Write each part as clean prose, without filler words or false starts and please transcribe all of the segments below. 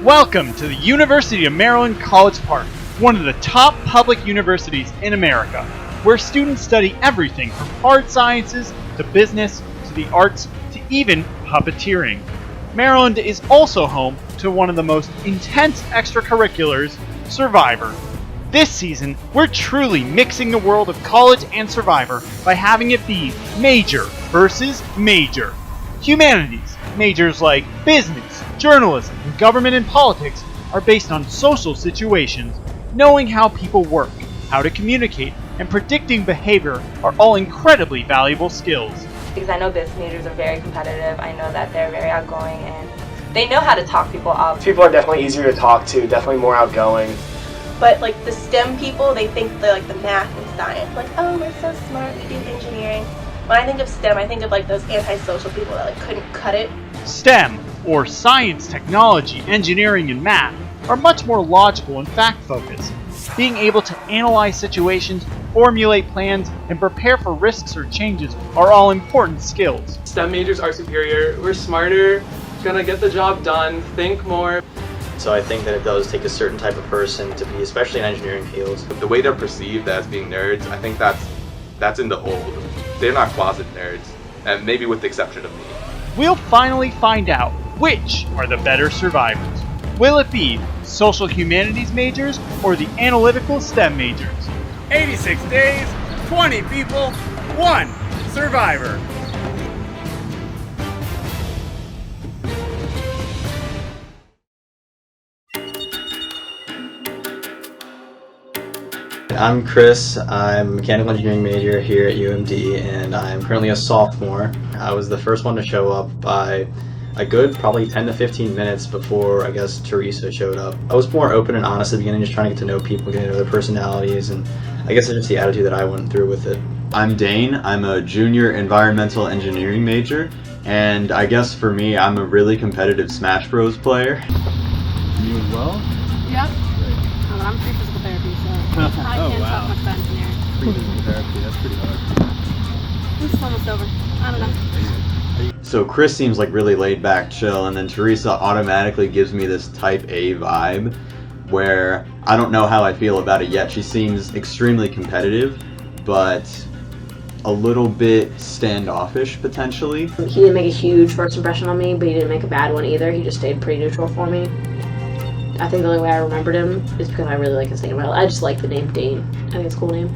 Welcome to the University of Maryland College Park, one of the top public universities in America, where students study everything from hard sciences to business to the arts to even puppeteering. Maryland is also home to one of the most intense extracurriculars, Survivor. This season, we're truly mixing the world of college and Survivor by having it be major versus major. Humanities, majors like business, journalism, and government and politics are based on social situations. Knowing how people work, how to communicate, and predicting behavior are all incredibly valuable skills. Because I know business majors are very competitive. I know that they're very outgoing and they know how to talk people up. People are definitely easier to talk to, definitely more outgoing. But like the STEM people, they think they're like the math and science. Like, oh, we're so smart, we do engineering. When I think of STEM, I think of like those antisocial people that like couldn't cut it. STEM, or science, technology, engineering, and math, are much more logical and fact-focused. Being able to analyze situations, formulate plans, and prepare for risks or changes are all important skills. STEM majors are superior. We're smarter, gonna get the job done, think more. So I think that it does take a certain type of person to be, especially in engineering fields. The way they're perceived as being nerds, I think that's in the old. They're not closet nerds, and maybe with the exception of me. We'll finally find out which are the better survivors. Will it be social humanities majors or the analytical STEM majors? 86 days, 20 people, 1 survivor. I'm Chris. I'm a mechanical engineering major here at UMD, and I'm currently a sophomore. I was the first one to show up by a good probably 10 to 15 minutes before, I guess, Teresa showed up. I was more open and honest at the beginning, just trying to get to know people, get to know their personalities, and I guess it's just the attitude that I went through with it. I'm Dane. I'm a junior environmental engineering major, and I guess for me, I'm a really competitive Smash Bros. Player. You as well? Yep. Oh, I'm free physical therapy, so I can't talk much about engineering. Free physical therapy, that's pretty hard. This is almost over. I don't know. So Chris seems like really laid back, chill, and then Teresa automatically gives me this type A vibe where I don't know how I feel about it yet. She seems extremely competitive, but a little bit standoffish potentially. He didn't make a huge first impression on me, but he didn't make a bad one either. He just stayed pretty neutral for me. I think the only way I remembered him is because I really like his name. I just like the name Dane. I think it's a cool name.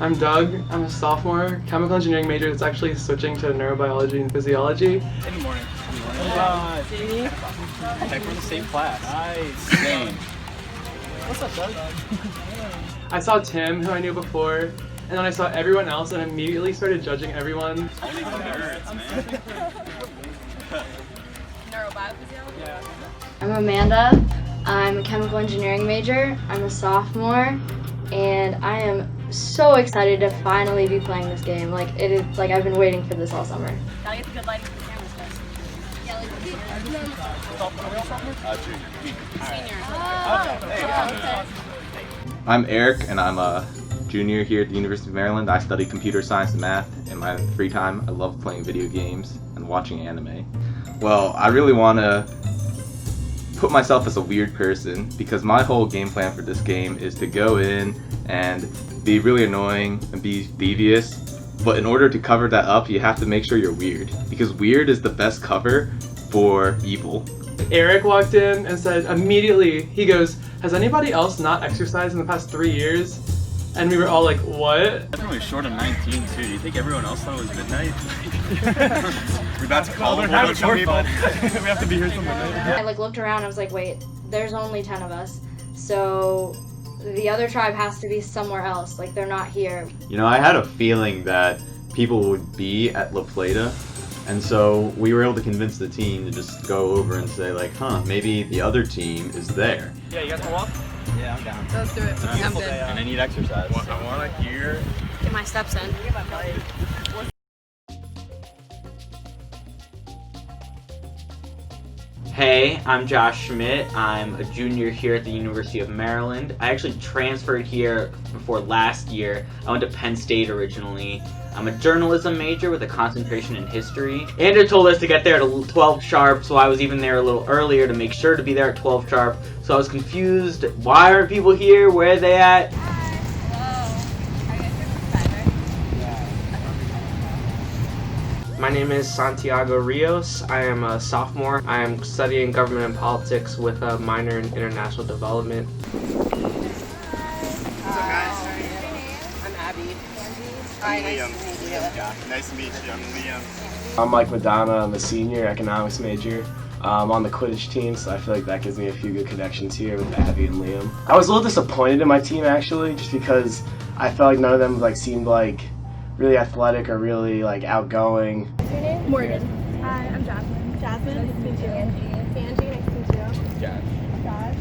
I'm Doug. I'm a sophomore, chemical engineering major that's actually switching to neurobiology and physiology. In the morning. See? Heck, we're in the same class. Nice. Same. What's up, Doug? I saw Tim, who I knew before, and then I saw everyone else and immediately started judging everyone. I'm Amanda. I'm a chemical engineering major. I'm a sophomore, and I am so excited to finally be playing this game. Like it is, like I've been waiting for this all summer. Gotta get the good lighting for the cameras, guys. Yeah, like senior. I'm Eric, and I'm a junior here at the University of Maryland. I study computer science and math. In my free time, I love playing video games and watching anime. Well, I really want to put myself as a weird person because my whole game plan for this game is to go in and be really annoying and be devious. But in order to cover that up, you have to make sure you're weird, because weird is the best cover for evil. Eric walked in and said immediately, he goes, "Has anybody else not exercised in the past 3 years?" And we were all like, what? Definitely short of 19 too. Do you think everyone else thought it was midnight? We're about to call them all the people. We have to be here till midnight. I looked around. I was like, wait, there's only 10 of us, so the other tribe has to be somewhere else. Like they're not here. You know, I had a feeling that people would be at La Plata, and so we were able to convince the team to just go over and say like, maybe the other team is there. Yeah, you guys want to walk? Yeah, I'm down. Let's do it. I'm good. And I need exercise. I want to hear. Get my steps in. Hey, I'm Josh Schmidt. I'm a junior here at the University of Maryland. I actually transferred here before last year. I went to Penn State originally. I'm a journalism major with a concentration in history. Andrew told us to get there at 12 sharp, so I was even there a little earlier to make sure to be there at 12 sharp. So I was confused. Why are people here? Where are they at? My name is Santiago Rios. I am a sophomore. I am studying government and politics with a minor in international development. What's up, guys? I'm Abby. I'm Liam. Nice to meet you. I'm Liam. I'm Mike Madonna. I'm a senior economics major. I'm on the Quidditch team, so I feel like that gives me a few good connections here with Abby and Liam. I was a little disappointed in my team actually, just because I felt like none of them seemed really athletic or really outgoing. What's your name? Morgan. Hi, I'm Jasmine. Jasmine, nice to meet you. Angie, nice to meet you. Josh.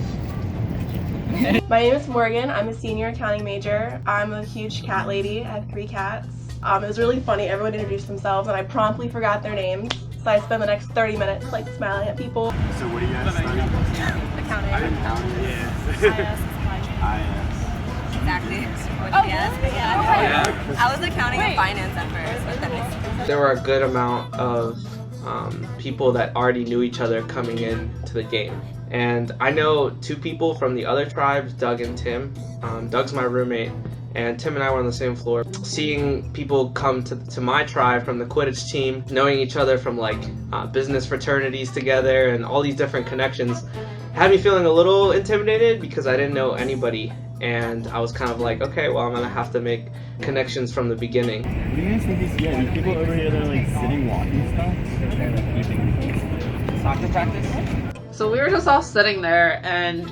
My name is Morgan. I'm a senior accounting major. I'm a huge cat lady. I have 3 cats. It was really funny. Everyone introduced themselves and I promptly forgot their names. So I spent the next 30 minutes smiling at people. So what are you guys studying? Accounting. Exactly. I was accounting and finance at first, but then There were a good amount of people that already knew each other coming into the game. And I know 2 people from the other tribes, Doug and Tim. Doug's my roommate, and Tim and I were on the same floor. Seeing people come to my tribe from the Quidditch team, knowing each other from business fraternities together and all these different connections, had me feeling a little intimidated because I didn't know anybody. And I was kind of like, okay, well, I'm gonna have to make connections from the beginning. What do you guys think is these people over here that are sitting walking stuff? Soccer practice? So we were just all sitting there, and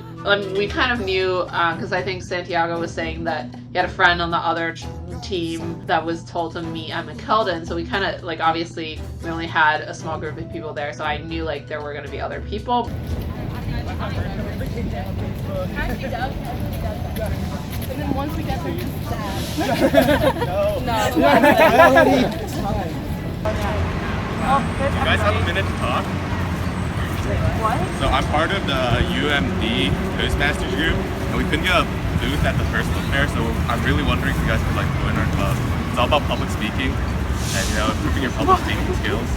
we kind of knew, because I think Santiago was saying that he had a friend on the other team that was told to meet at McKeldin, so we kind of, obviously, we only had a small group of people there, so I knew, there were going to be other people. And then once we get there, it's sad. No. You guys have a minute to talk? What? So I'm part of the UMD Toastmasters group, and we couldn't get a booth at the first book fair, so I'm really wondering if you guys could join our club. It's all about public speaking and improving your public speaking skills.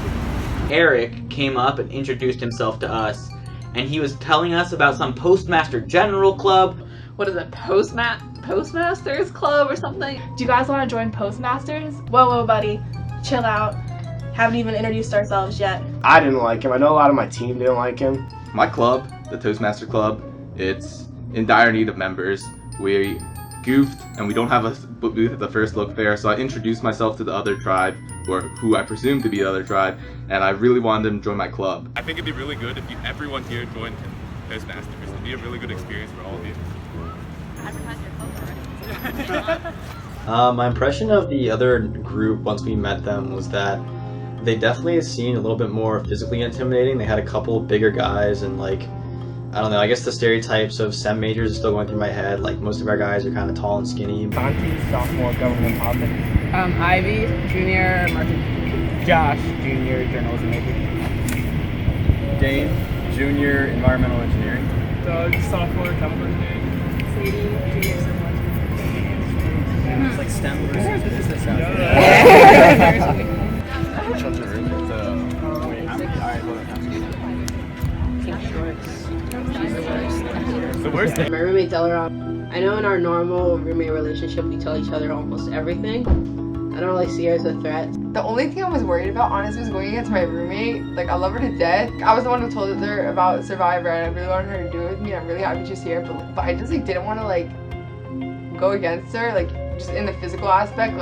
Eric came up and introduced himself to us, and he was telling us about some Postmaster General Club. What is it, Postmasters Club or something? Do you guys want to join Postmasters? Whoa, buddy. Chill out. Haven't even introduced ourselves yet. I didn't like him. I know a lot of my team didn't like him. My club, the Toastmaster Club, it's in dire need of members. We goofed and we don't have a booth at the first book fair, so I introduced myself to the other tribe, or who I presume to be the other tribe, and I really wanted them to join my club. I think it'd be really good if everyone here joined Toastmasters. It'd be a really good experience for all of you. My impression of the other group once we met them was that they definitely seemed a little bit more physically intimidating. They had a couple of bigger guys and I don't know, I guess the stereotypes of STEM majors are still going through my head. Most of our guys are kind of tall and skinny. Santi, sophomore, government politics. Ivy, junior, marketing. Josh, junior, journalism major. Dane, junior, environmental engineering. Doug, sophomore, chemical engineering. Sadie, junior, civil engineering. It's like STEM versus business out there. Which one's your room? Wait, how many? Alright, hold on. The worst thing. My roommate Delaron. I know in our normal roommate relationship we tell each other almost everything. I don't really see her as a threat. The only thing I was worried about, honestly, was going against my roommate. I love her to death. I was the one who told her about Survivor, and I really wanted her to do it with me. I'm really happy she's here, but I just didn't want to go against her, just in the physical aspect,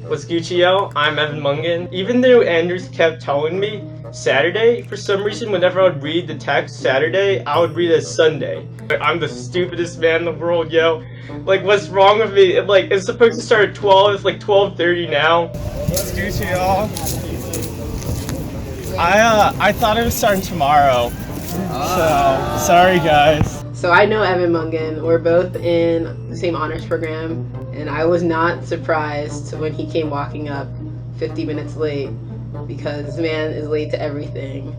What's Gucci, yo? I'm Evan Mungan. Even though Andrews kept telling me Saturday, for some reason whenever I would read the text Saturday, I would read it as Sunday. I'm the stupidest man in the world, yo. What's wrong with me? It's supposed to start at 12, it's 12:30 now. What's Gucci, y'all? I thought it was starting tomorrow. So, sorry guys. So I know Evan Mungan. We're both in the same honors program, and I was not surprised when he came walking up 50 minutes late because this man is late to everything.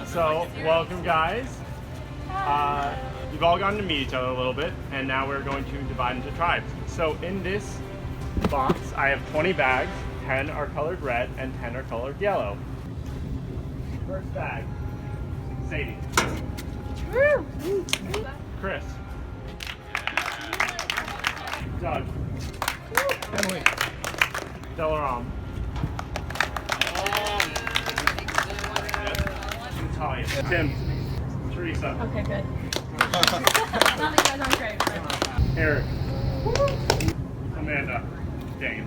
So, welcome guys. You've all gotten to meet each other a little bit, and now we're going to divide into tribes. So in this box, I have 20 bags, 10 are colored red, and 10 are colored yellow. First bag, Sadie. Chris. Doug. Emily. Delaram. Talia. Tim. Teresa. Okay, good. Not the guys on great. Eric. Amanda. Dane.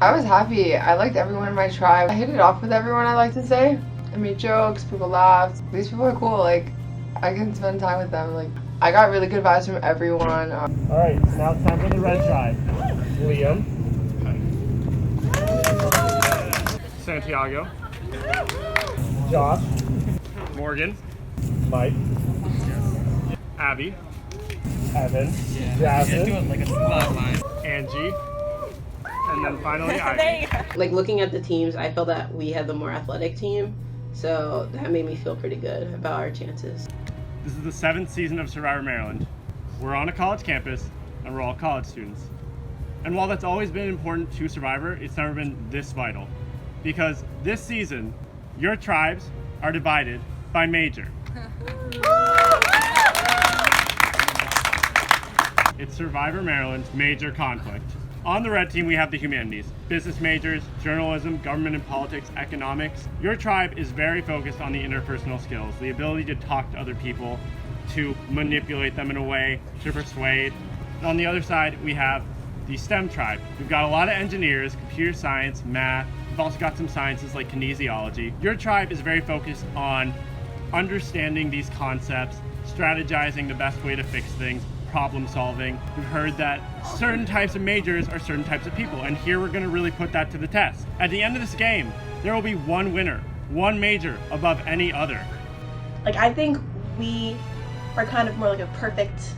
I was happy. I liked everyone in my tribe. I hit it off with everyone, I like to say. I made jokes, people laughed. These people are cool. Like, I can spend time with them. Like, I got really good vibes from everyone. Alright, so now it's time for the red tribe. Liam. Santiago. Josh. Morgan. Mike. Abby. Evan. Jasmine. Angie. And then finally Ivy. Like looking at the teams, I felt that we had the more athletic team, so that made me feel pretty good about our chances. This is the 7th season of Survivor Maryland. We're on a college campus, and we're all college students. And while that's always been important to Survivor, it's never been this vital. Because this season, your tribes are divided by major. It's Survivor Maryland's major conflict. On the red team, we have the humanities, business majors, journalism, government and politics, economics. Your tribe is very focused on the interpersonal skills, the ability to talk to other people, to manipulate them in a way, to persuade. On the other side, we have the STEM tribe. We've got a lot of engineers, computer science, math. We've also got some sciences like kinesiology. Your tribe is very focused on understanding these concepts, strategizing the best way to fix things, problem solving. We've heard that certain types of majors are certain types of people, and here we're gonna really put that to the test. At the end of this game, there will be one winner, one major above any other. Like, I think we are kind of more like a perfect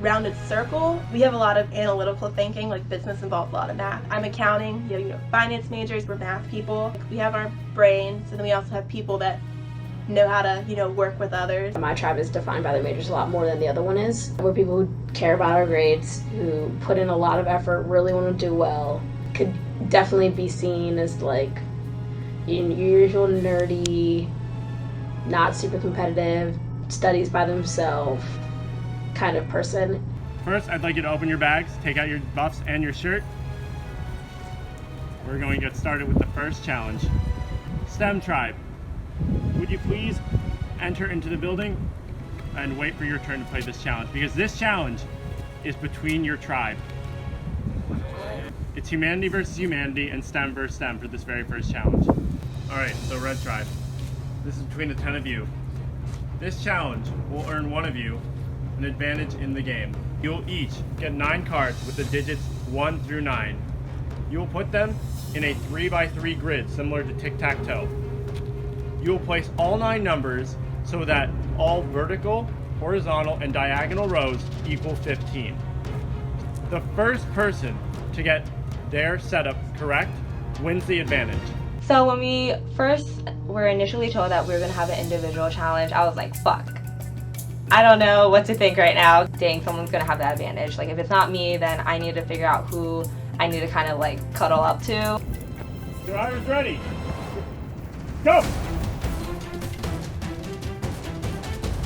rounded circle. We have a lot of analytical thinking, like business involves a lot of math. I'm accounting, you know, finance majors, we're math people. We have our brains, and then we also have people that know how to, you know, work with others. My tribe is defined by their majors a lot more than the other one is. We're people who care about our grades, who put in a lot of effort, really want to do well. Could definitely be seen as like your usual nerdy, not super competitive, studies by themselves kind of person. First, I'd like you to open your bags, take out your buffs and your shirt. We're going to get started with the first challenge. STEM tribe. Would you please enter into the building and wait for your turn to play this challenge, because this challenge is between your tribe. It's humanity versus humanity and STEM versus STEM for this very first challenge. Alright, so red tribe. This is between the 10 of you. This challenge will earn one of you an advantage in the game. You'll each get 9 cards with the digits 1 through 9. You will put them in a 3x3 grid similar to tic-tac-toe. You will place all 9 numbers so that all vertical, horizontal, and diagonal rows equal 15. The first person to get their setup correct wins the advantage. So when we first were initially told that we were gonna have an individual challenge, I was like, fuck. I don't know what to think right now. Dang, someone's gonna have that advantage. Like, if it's not me, then I need to figure out who I need to kind of like cuddle up to. Survivors ready. Go!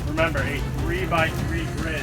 Remember, a 3x3 grid.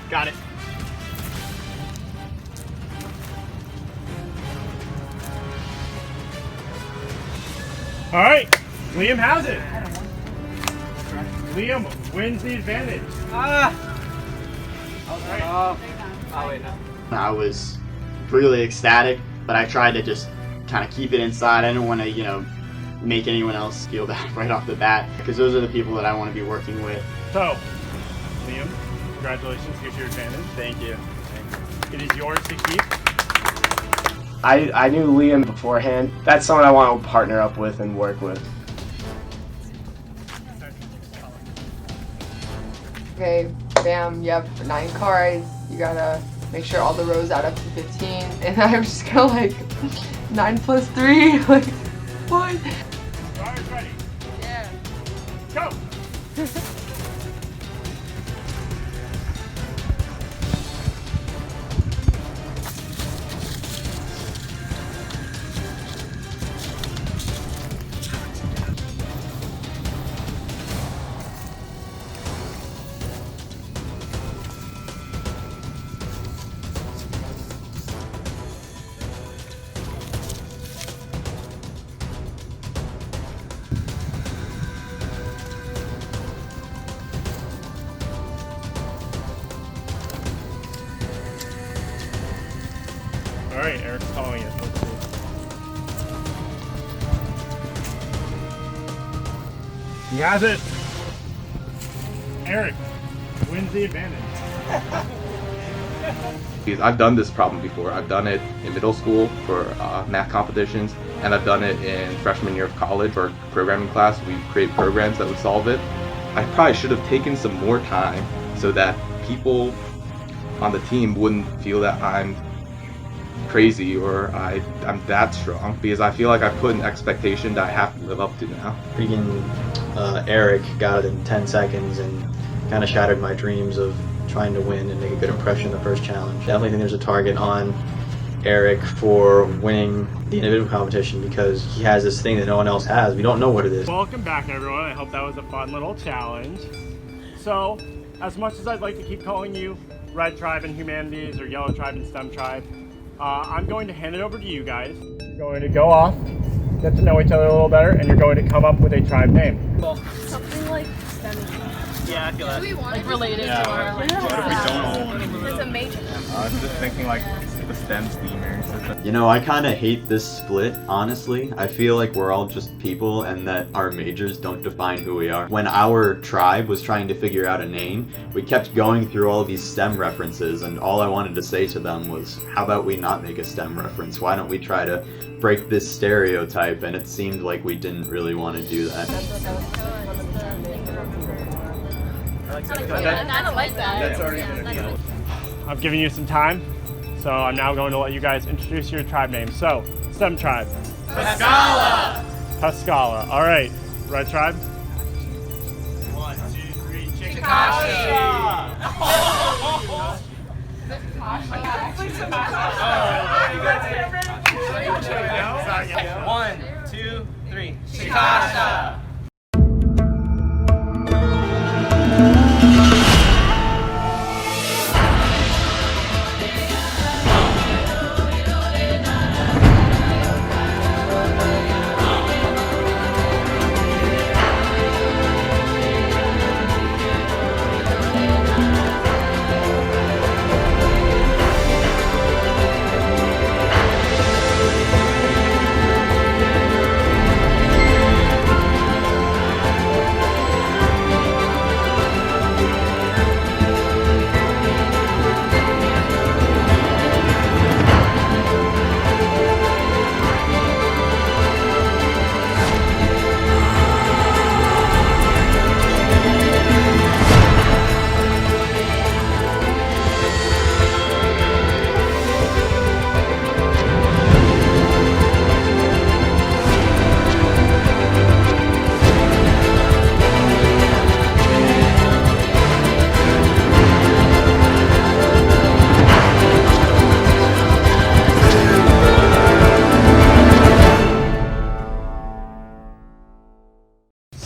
Got it. All right, Liam has it. Liam wins the advantage. Oh wait, no. I was really ecstatic, but I tried to just kind of keep it inside. I didn't want to, make anyone else feel bad right off the bat, because those are the people that I want to be working with. So, Liam, congratulations, here's your advantage. Thank you. It is yours to keep. I knew Liam beforehand. That's someone I want to partner up with and work with. Okay, bam, you have 9 cards. You gotta make sure all the rows add up to 15. And I'm just kinda like, 9 plus 3, like, what? Dryer's ready. Yeah. Go! All right, Eric's calling it. Let's see. He has it. Eric wins the advantage. I've done this problem before. I've done it in middle school for math competitions, and I've done it in freshman year of college for programming class. We create programs that would solve it. I probably should have taken some more time so that people on the team wouldn't feel that I'm crazy or I'm that strong, because I feel like I put an expectation that I have to live up to now. Freaking Eric got it in 10 seconds and kind of shattered my dreams of trying to win and make a good impression in the first challenge. Definitely think there's a target on Eric for winning the individual competition, because he has this thing that no one else has. We don't know what it is. Welcome back, everyone. I hope that was a fun little challenge. So, as much as I'd like to keep calling you Red Tribe in Humanities or Yellow Tribe in STEM Tribe, I'm going to hand it over to you guys. You're going to go off, get to know each other a little better, and you're going to come up with a tribe name. Something like STEM. Yeah, I feel that. Do we want like related Yeah, to our what if we don't? There's a major. I was just thinking like the STEM steamers. I kind of hate this split, honestly. I feel like we're all just people and that our majors don't define who we are. When our tribe was trying to figure out a name, we kept going through all of these STEM references, and all I wanted to say to them was, how about we not make a STEM reference? Why don't we try to break this stereotype? And it seemed like we didn't really want to do that. I kind of like that. That's already gonna be out. I've given you some time, so I'm now going to let you guys introduce your tribe names. So, STEM Tribe. Pascala! Pascala. All right, Red Tribe. 1, 2, 3, Chikasha! One, two, three. Chikasha!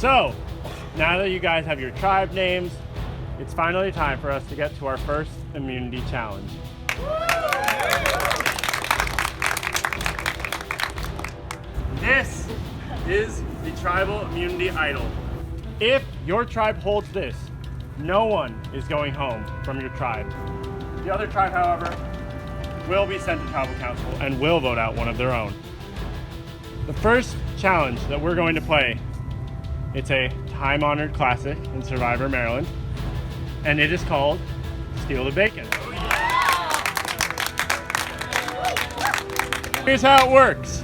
So, now that you guys have your tribe names, it's finally time for us to get to our first immunity challenge. This is the tribal immunity idol. If your tribe holds this, no one is going home from your tribe. The other tribe, however, will be sent to tribal council and will vote out one of their own. The first challenge that we're going to play, it's a time-honored classic in Survivor Maryland, and it is called Steal the Bacon. Here's how it works.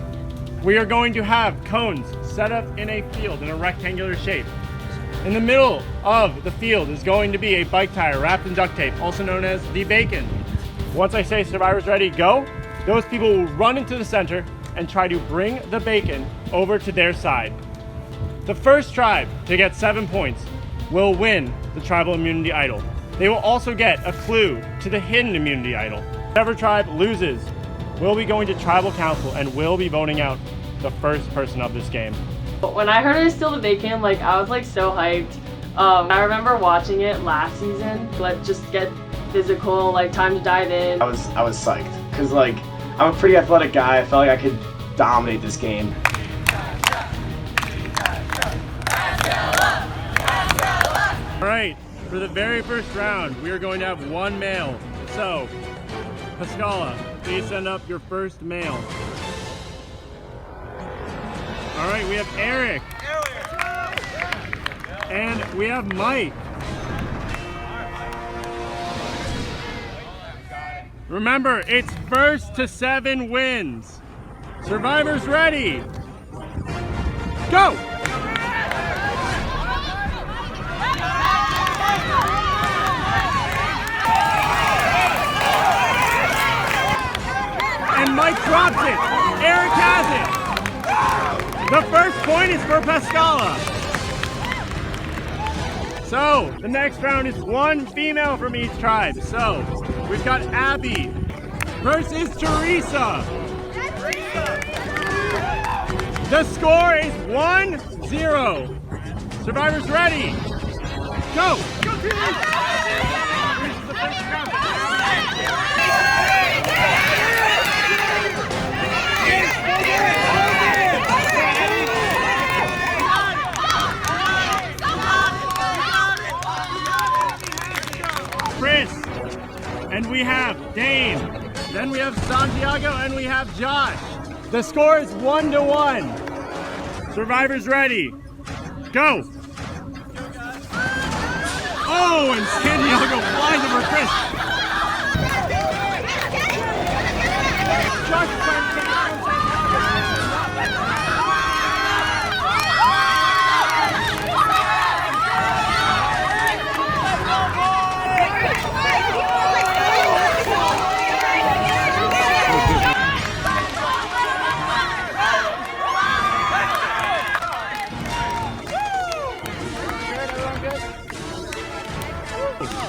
We are going to have cones set up in a field in a rectangular shape. In the middle of the field is going to be a bike tire wrapped in duct tape, also known as the bacon. Once I say survivors ready, go, those people will run into the center and try to bring the bacon over to their side. The first tribe to get 7 points will win the tribal immunity idol. They will also get a clue to the hidden immunity idol. Whichever tribe loses will be going to tribal council and will be voting out the first person of this game. When I heard I Steal the Bacon, I was so hyped. I remember watching it last season, but just get physical, time to dive in. I was psyched because I'm a pretty athletic guy. I felt like I could dominate this game. All right, for the very first round, we are going to have one male. So, Pascala, please send up your first male. All right, we have Eric. And we have Mike. Remember, it's first to 7 wins. Survivors ready? Go! And Mike drops it. Eric has it. The first point is for Pascala. So, the next round is one female from each tribe. So, we've got Abby versus Teresa. The score is 1-0. Survivors ready? Go! Go, Teresa! Chris, and we have Dane, then we have Santiago, and we have Josh. The score is 1-1. Survivors ready? Go! Oh, and Santiago flies over Chris. Josh is trying to take down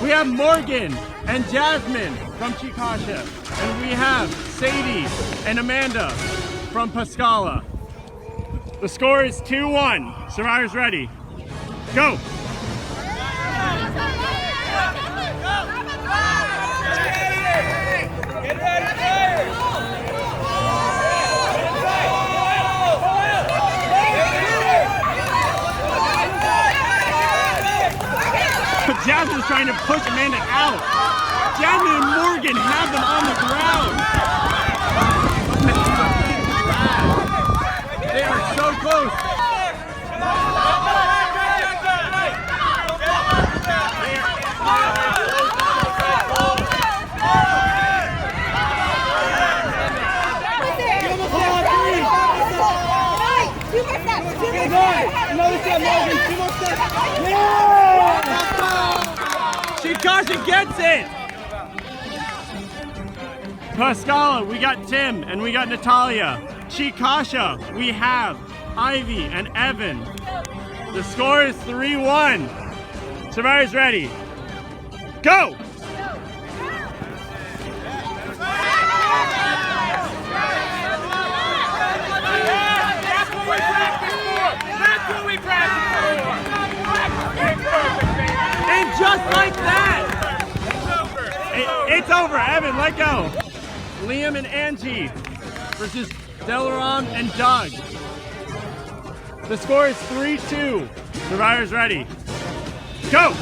We have Morgan and Jasmine from Chickasha, and we have Sadie and Amanda from Pascala. The score is 2-1. Survivors ready? Go! Jasmine's trying to push Amanda out. Jasmine and Morgan have them on the ground. They are so close. Another step, Morgan. 2 more steps. Yeah! Chickasha gets it! Pascala, we got Tim and we got Natalia. Chickasha, we have Ivy and Evan. The score is 3-1. Survivors ready? Go! And just like over. Evan, let go. Liam and Angie versus Delaram and Doug. The score is 3-2. Survivors ready. Go!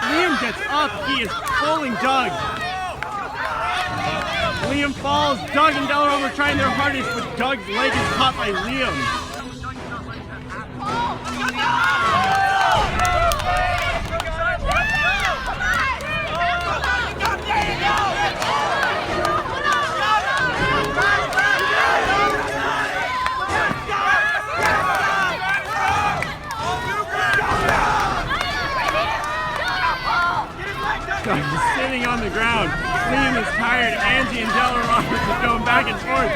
Liam gets up. He is pulling Doug. Liam falls. Doug and Delaram are trying their hardest, but Doug's leg is caught by Liam. Doug is sitting on the ground. Liam is tired. Angie and Delaram are just going back and forth.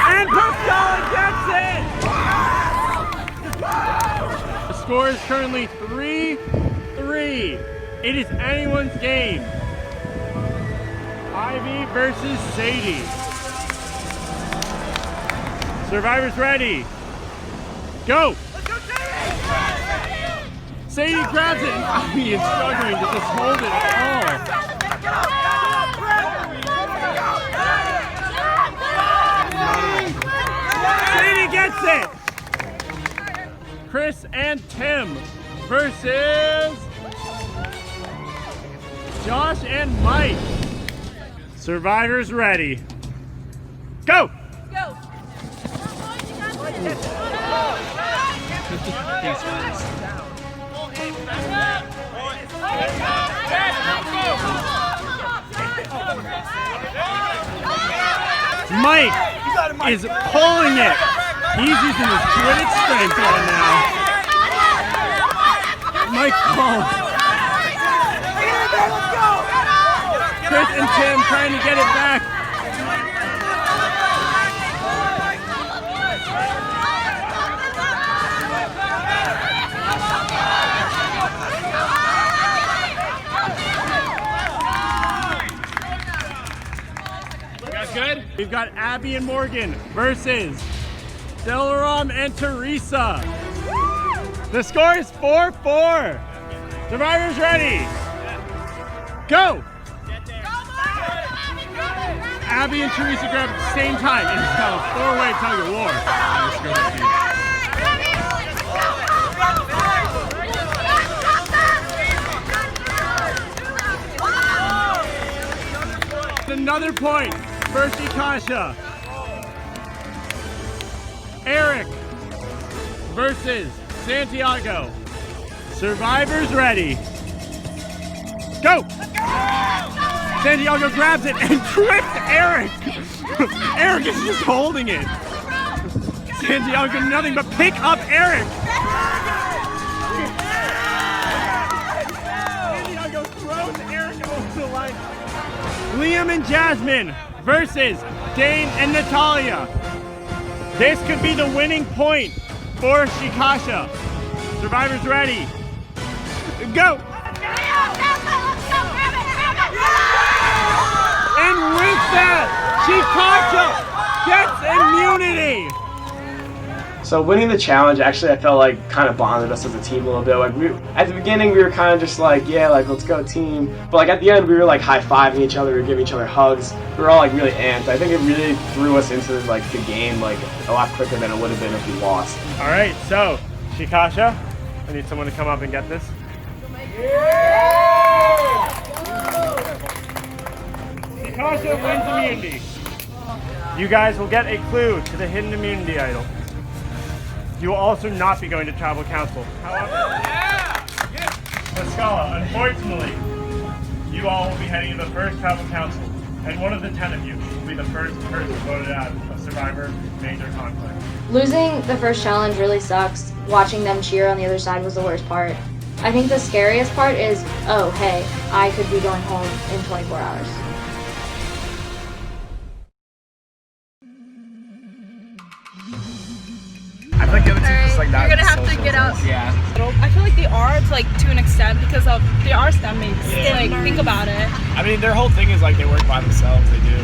And Pascal gets it! The score is currently 3-3. It is anyone's game. Ivy versus Sadie. Survivors ready. Go! Sadie grabs it and Ivy is struggling to just hold it all. Sadie gets it! Chris and Tim versus Josh and Mike. Survivors ready. Go! Go! Mike is pulling it. He's using his Quidditch strength right now. Mike falls. Chris and Tim trying to get it back. Good. We've got Abby and Morgan versus Delaram and Teresa. The score is 4-4. Survivors ready. Go! Abby and Teresa grab at the same time and it's now a four-way tug of war. Another point for Shikasha. Eric versus Santiago. Survivors ready. Go! Santiago grabs it and trips Eric. Eric is just holding it. Santiago can nothing but pick up Eric. Santiago throws Eric over the line. Liam and Jasmine versus Dane and Natalia. This could be the winning point for Shikasha. Survivors ready. Go! And with that, Shikasha gets immunity! So winning the challenge, actually, I felt like kind of bonded us as a team a little bit. Like at the beginning, we were kind of just like, yeah, like let's go team. But like at the end, we were like high-fiving each other, we were giving each other hugs. We were all like really amped. I think it really threw us into like the game like a lot quicker than it would have been if we lost. All right, so Shikasha, I need someone to come up and get this. Shikasha wins immunity. You guys will get a clue to the hidden immunity idol. You will also not be going to tribal council. However, Pascala, unfortunately, you all will be heading to the first tribal council, and one of the 10 of you will be the first person voted out of Survivor Major Conflict. Losing the first challenge really sucks. Watching them cheer on the other side was the worst part. I think the scariest part is, oh hey, I could be going home in 24 hours. I feel like the other team just like not. You're gonna have to social get out. skills. Yeah. I feel like they are to an extent because they are STEM majors. Yeah. Like think about it. I mean, their whole thing is like they work by themselves. They do.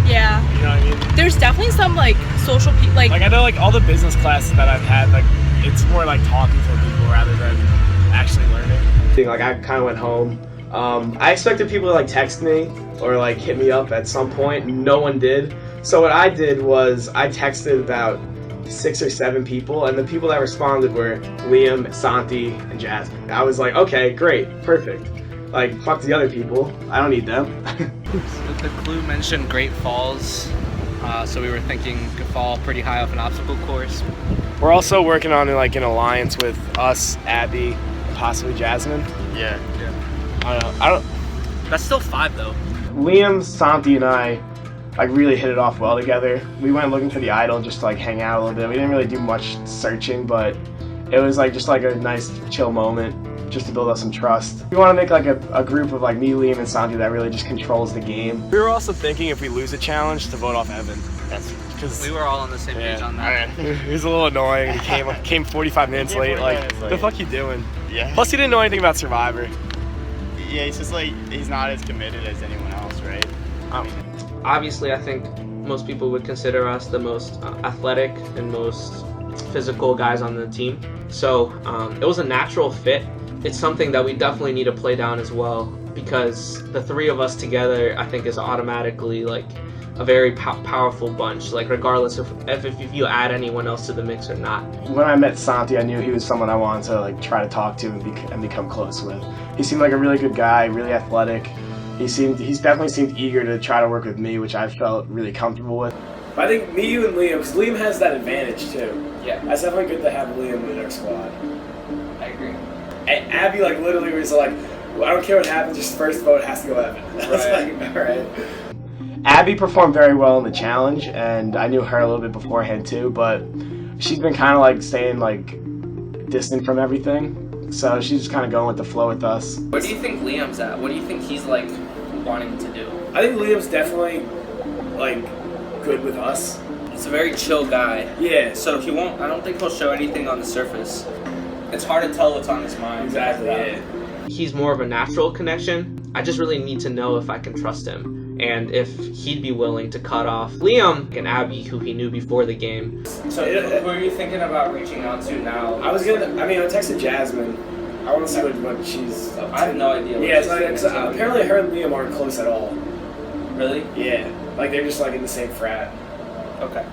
Yeah. You know what I mean? There's definitely some like social people Like I know like all the business classes that I've had, like it's more like talking to people rather than actually learning. Like I kind of went home. I expected people to like text me or like hit me up at some point. No one did. So what I did was I texted about 6 or 7 people, and the people that responded were Liam, Santi, and Jasmine. I was like, okay, great, perfect. Like, fuck the other people. I don't need them. The clue mentioned Great Falls, so we were thinking could fall pretty high off an obstacle course. We're also working on like an alliance with us, Abby, and possibly Jasmine. Yeah. I don't. That's still 5 though. Liam, Santi, and I like really hit it off well together. We went looking for the idol just to like hang out a little bit. We didn't really do much searching, but it was like just like a nice chill moment just to build up some trust. We want to make like a group of like me, Liam, and Santi that really just controls the game. We were also thinking if we lose a challenge to vote off Evan. That's because We were all on the same page on that. He was a little annoying. He came 45 minutes late. Like, the fuck you doing? Yeah. Plus, he didn't know anything about Survivor. Yeah, he's just like, he's not as committed as anyone else, right? Obviously, I think most people would consider us the most athletic and most physical guys on the team. So it was a natural fit. It's something that we definitely need to play down as well, because the 3 of us together, I think, is automatically like a very powerful bunch, like regardless of if you add anyone else to the mix or not. When I met Santi, I knew he was someone I wanted to like try to talk to and become close with. He seemed like a really good guy, really athletic. He's definitely seemed eager to try to work with me, which I felt really comfortable with. I think me, you, and Liam, because Liam has that advantage too. Yeah. That's definitely good to have Liam in our squad. I agree. And Abby like literally was like, well, I don't care what happens, just first vote has to go Evan. I was like, alright. Abby performed very well in the challenge, and I knew her a little bit beforehand too, but she's been kind of like staying like distant from everything. So she's just kind of going with the flow with us. Where do you think Liam's at? What do you think he's like wanting to do? I think Liam's definitely like good with us. He's a very chill guy. Yeah. So he won't. I don't think he'll show anything on the surface. It's hard to tell what's on his mind. Exactly. Yeah. He's more of a natural connection. I just really need to know if I can trust him and if he'd be willing to cut off Liam and Abby, who he knew before the game. So who are you thinking about reaching out to now? I texted Jasmine. I want to see what she's up to. I have no idea. Yeah, apparently her and Liam aren't close at all. Really? Yeah. Like they're just like in the same frat. Okay.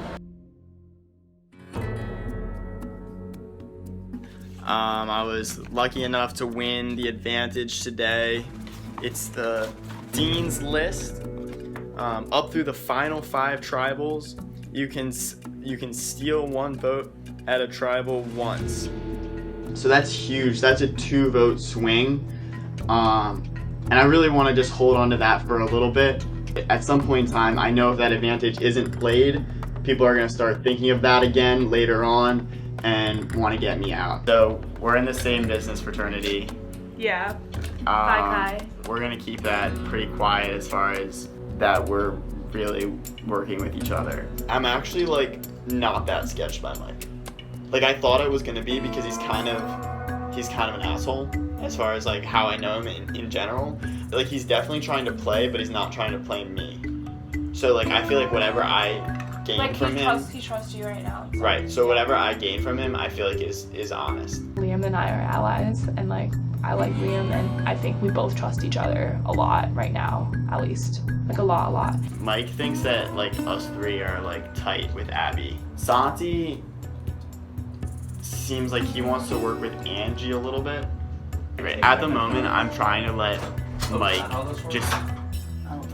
I was lucky enough to win the advantage today. It's the Dean's List. Up through the final 5 tribals, you can steal 1 vote at a tribal once. So that's huge. That's a 2-vote swing. And I really want to just hold on to that for a little bit. At some point in time, I know if that advantage isn't played, people are going to start thinking of that again later on and want to get me out. So we're in the same business fraternity. Yeah. Hi, Kai. We're going to keep that pretty quiet as far as that we're really working with each other. I'm actually like not that sketched by Mike. Like I thought I was going to be, because he's kind of an asshole as far as like how I know him in general. Like he's definitely trying to play, but he's not trying to play me. So like I feel like whatever I gain from him, he trusts you right now. So. right? So whatever I gain from him, I feel like is honest. Liam and I are allies, and like I like Liam, and I think we both trust each other a lot right now, at least. Like a lot. Mike thinks that like us 3 are like tight with Abby. Santi seems like he wants to work with Angie a little bit. At the moment, I'm trying to let Mike just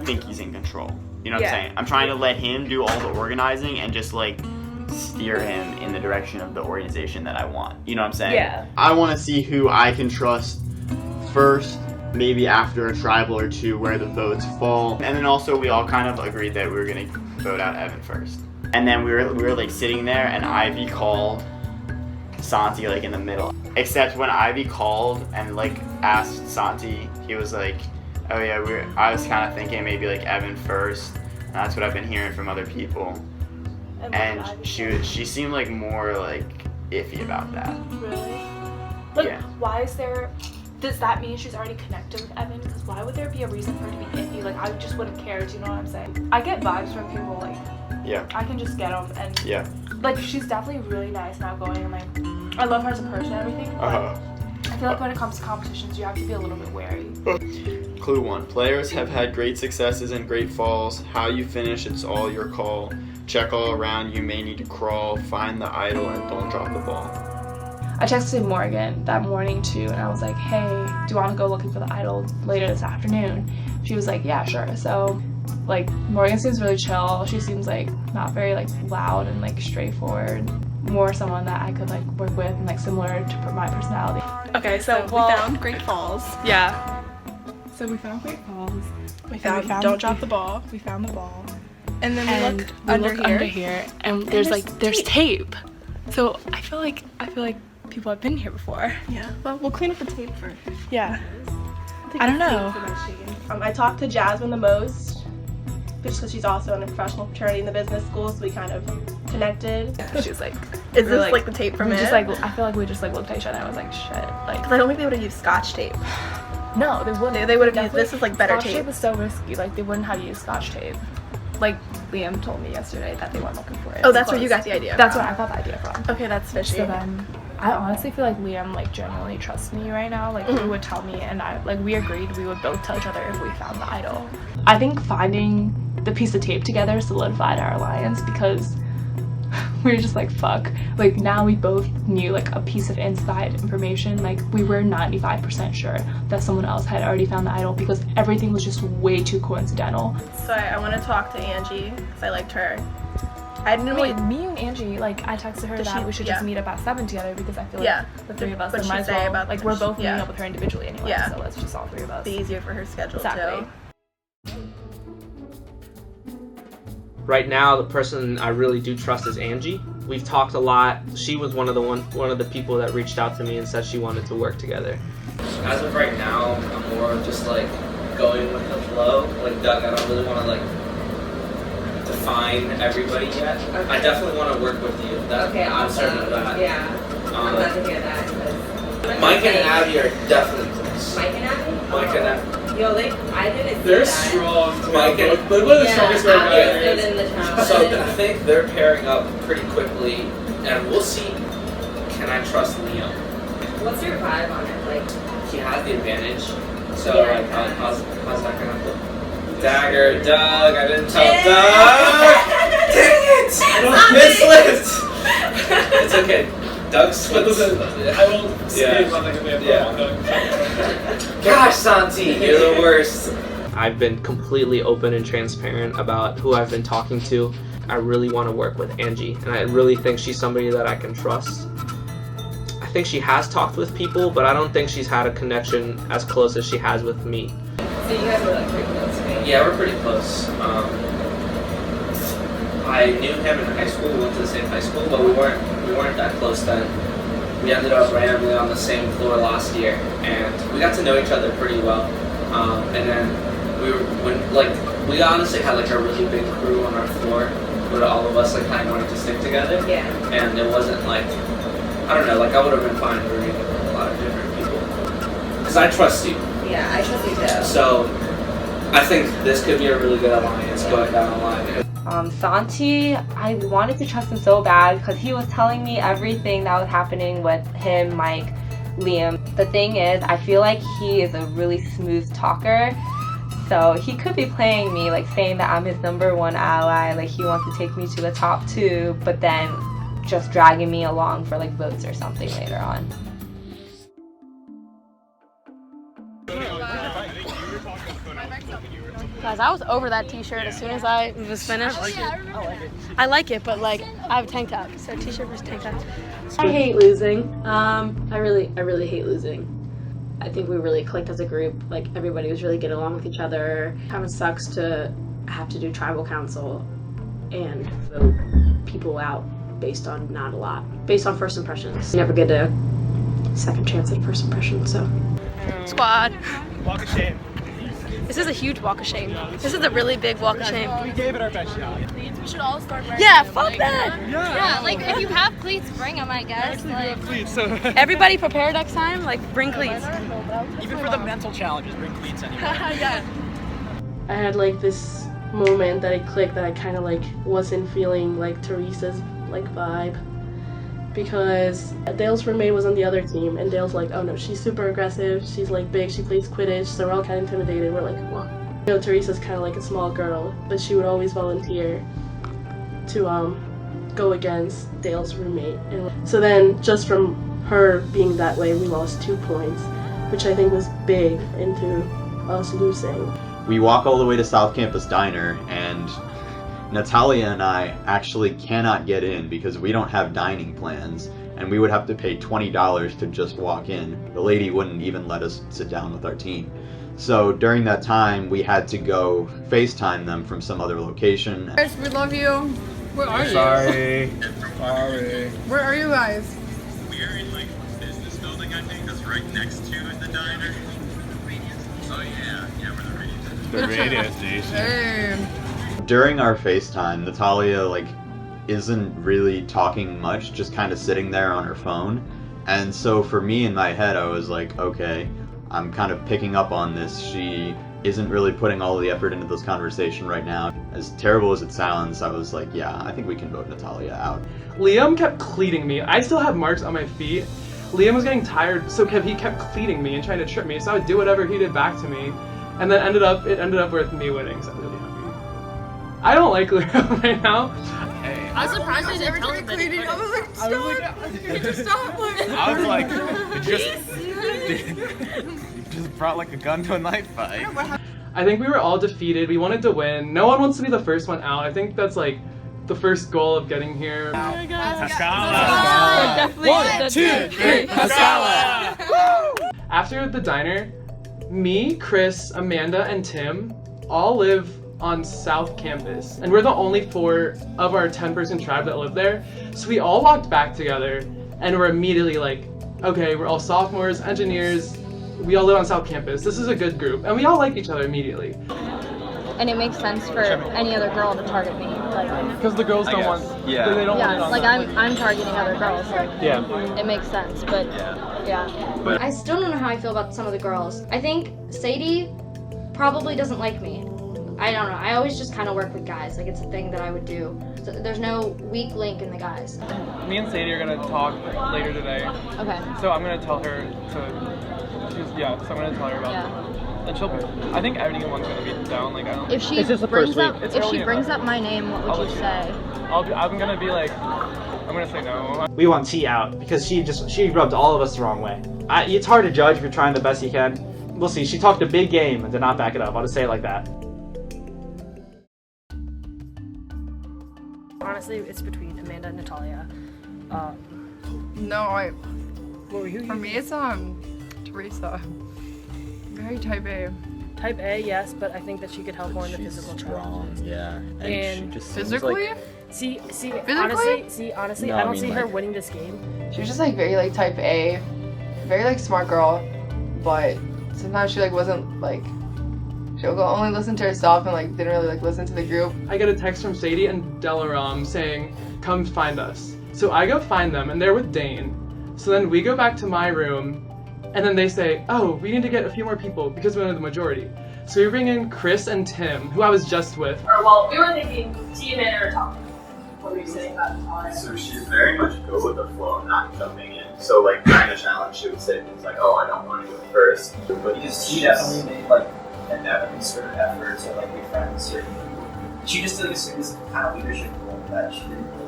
think he's in control. You know what I'm saying? I'm trying to let him do all the organizing and just like steer him in the direction of the organization that I want. You know what I'm saying? Yeah. I want to see who I can trust first, maybe after a tribal or 2 where the votes fall. And then also we all kind of agreed that we were gonna vote out Evan first. And then we were like sitting there, and Ivy called Santi like in the middle. Except when Ivy called and like asked Santi, he was like, oh yeah, I was kind of thinking maybe like Evan first. And that's what I've been hearing from other people. And she seemed like more like iffy about that. Really? Like, Yeah. why is there? Does that mean she's already connected with Evan? Because why would there be a reason for her to be iffy? Like, I just wouldn't care. Do you know what I'm saying? I get vibes from people. Like, Yeah. I can just get them, and Yeah. like, she's definitely really nice and outgoing, and like, I love her as a person and everything. But I feel like when it comes to competitions, you have to be a little bit wary. Clue 1. Players have had great successes and great falls. How you finish, it's all your call. Check all around, you may need to crawl. Find the idol and don't drop the ball. I texted Morgan that morning too, and I was like, hey, do you want to go looking for the idol later this afternoon? She was like, yeah, sure. So, like, Morgan seems really chill. She seems like not very like loud and like straightforward. More someone that I could like work with and like similar to my personality. Okay, so we found Great Falls. Yeah. So we found Great Falls. We found Don't Drop the Ball. We found the ball. And then we look under here. And there's tape. So I feel like people have been here before. Yeah. Well, we'll clean up the tape first. Yeah. I don't know. I talked to Jasmine the most, just because she's also in a professional fraternity in the business school, so we kind of connected. She was like, Is this like the tape from we it? just like I feel like we just like looked at each other and I was like, shit. Like, Because I don't think they would have used Scotch tape. no, they wouldn't. They would have used, this is like better Scotch tape. is so risky. Like, they wouldn't have used Scotch tape. Like, Liam told me yesterday that they weren't looking for it. Oh, that's where you got the idea That's from. where I got the idea from. Okay, that's fishy. So then, I honestly feel like Liam like genuinely trusts me right now. Like, he would tell me, and I like we agreed we would both tell each other if we found the idol. I think finding the piece of tape together solidified our alliance because we were just like, fuck. Like, now we both knew like a piece of inside information. Like, we were 95% sure that someone else had already found the idol because everything was just way too coincidental. So I want to talk to Angie because I liked her. I didn't Wait, me and Angie, like, I texted her that we should just meet up at 7 together because I feel like the three of us What'd might she as say well, about like, the- we're both meeting yeah. up with her individually anyway, Yeah. so let's just all three of us. Be easier for her schedule Exactly. too. Right now, the person I really do trust is Angie. We've talked a lot. She was one of the people that reached out to me and said she wanted to work together. As of right now, I'm more of just like going with the flow. Like Doug, I don't really want to like define everybody yet. Okay. I definitely want to work with you. That, Okay, I'm certain of that. Yeah. I'm glad to hear that. 'cause- Mike and Abby are definitely close. Mike and Abby? Mike and Abby. Yo, I didn't see They're that. strong. Mike and They're one of the strongest Yeah, guys. Abby is good in the challenge. So I think they're pairing up pretty quickly, and we'll see. Can I trust Liam? What's your vibe on it? Like, He has the advantage. So Yeah. like, how's that gonna look? Dagger, Doug. I didn't tell Yeah. Doug. Dang it! It slipped. It's okay. Doug slipped. I won't say Yeah. something if we have Yeah. Gosh, Santi, you're the worst. I've been completely open and transparent about who I've been talking to. I really want to work with Angie, and I really think she's somebody that I can trust. I think she has talked with people, but I don't think she's had a connection as close as she has with me. so you guys were like pretty close, right? Yeah, we're pretty close. I knew him in high school. We went to the same high school, but we weren't that close then. We ended up randomly on the same floor last year, and we got to know each other pretty well. And then we honestly had like a really big crew on our floor, but all of us like kind of wanted to stick together. Yeah. And it wasn't like, I don't know, like I would have been fine working with a lot of different people, because I trust you. Yeah, I trust you too. So I think this could be a really good alliance going down the line. Santi, I wanted to trust him so bad because he was telling me everything that was happening with him, Mike, Liam. The thing is, I feel like he is a really smooth talker. So he could be playing me, like saying that I'm his #1 ally, like he wants to take me to the top 2, but then just dragging me along for like votes or something later on. Guys, I was over that t-shirt as soon as I was finished. I like it, but like I have a tank top, so t-shirt versus tank top. I hate losing. I really hate losing. I think we really clicked as a group. Like everybody was really getting along with each other. Kind of sucks to have to do tribal council and vote people out based on not a lot, based on first impressions. You never get a second chance at a first impression, so. Squad. Walk of shame. This is a huge walk of shame. This is a really big walk of shame. We gave it our best shot. We should all start wearing them. Fuck that! Yeah, like if you have cleats, bring them, I guess. Like, Cleats, so everybody prepare next time. Like, bring cleats. even for the mental challenges, bring cleats anyway. Yeah. I had like this moment that it clicked that I kind of like wasn't feeling like Teresa's like vibe, because Dale's roommate was on the other team and Dale's like, oh no, she's super aggressive, she's like big, she plays Quidditch, so we're all kind of intimidated. We're like, well, you know, Teresa's kind of like a small girl, but she would always volunteer to go against Dale's roommate. And so then just from her being that way, we lost 2 points, which I think was big into us losing. We walk all the way to South Campus Diner, and Natalia and I actually cannot get in because we don't have dining plans, and we would have to pay $20 to just walk in. The lady wouldn't even let us sit down with our team. So during that time, we had to go FaceTime them from some other location. Guys, we love you. Where are you? Sorry. Where are you guys? We're in like a business building, I think, that's right next to the diner. Oh yeah, we're the radio station. The radio station. Hey. During our FaceTime, Natalia like isn't really talking much, just kind of sitting there on her phone. And so for me in my head, I was like, okay, I'm kind of picking up on this. She isn't really putting all the effort into this conversation right now. As terrible as it sounds, I was like, yeah, I think we can vote Natalia out. Liam kept cleating me. I still have marks on my feet. Liam was getting tired, so he kept cleating me and trying to trip me, so I would do whatever he did back to me. And then it ended up with me winning, so I'm really happy. I don't like Liam right now. Hey. I was surprised they didn't tell him that he I was like, stop. I was like, you just brought like a gun to a knife fight. I think we were all defeated. We wanted to win. No one wants to be the first one out. I think that's like the first goal of getting here. Pascala. 1, 2, 3, Pascala. After the diner, me, Chris, Amanda, and Tim all live on South Campus, and we're the only 4 of our 10-person tribe that live there. So we all walked back together, and we're immediately like, okay, we're all sophomores, engineers, we all live on South Campus. This is a good group, and we all like each other immediately. and it makes sense for any other girl to target me, like. Because the girls don't want. Yeah. They don't want it on like them. I'm targeting other girls. Like, yeah. It makes sense, but yeah. I still don't know how I feel about some of the girls. I think Sadie probably doesn't like me. I don't know. I always just kind of work with guys. Like, it's a thing that I would do. So there's no weak link in the guys. Me and Sadie are gonna talk later today. Okay. So I'm gonna tell her so I'm gonna tell her about them. And I think everyone's gonna be down. Like, I don't. If she brings up my name, what would you say? I'm gonna be like, I'm gonna say no. We want T out because she rubbed all of us the wrong way. It's hard to judge if you're trying the best you can. We'll see. She talked a big game and did not back it up. I'll just say it like that. Honestly, it's between Amanda and Natalia. For me, it's Teresa. Very type A. Type A, yes, but I think that she could help more in the physical challenges. Yeah, and she just physically? Honestly, No, I I don't mean, see her like- winning this game. She was just like very like type A, very like smart girl, but sometimes she like wasn't like, she'll only listen to herself and like didn't really like listen to the group. I get a text from Sadie and Delaram saying, come find us. So I go find them and they're with Dane. So then we go back to my room and then they say, oh, we need to get a few more people because we're the majority. So we bring in Chris and Tim, who I was just with. Well, we were thinking T and or top. What were you saying about Natalia? So she's very much go with the flow, not jumping in. So like during the challenge, she would say things like, "Oh, I don't want to go first," but Because she definitely made like an concerted effort to like befriend certain people. She just took a certain kind of leadership role that she didn't really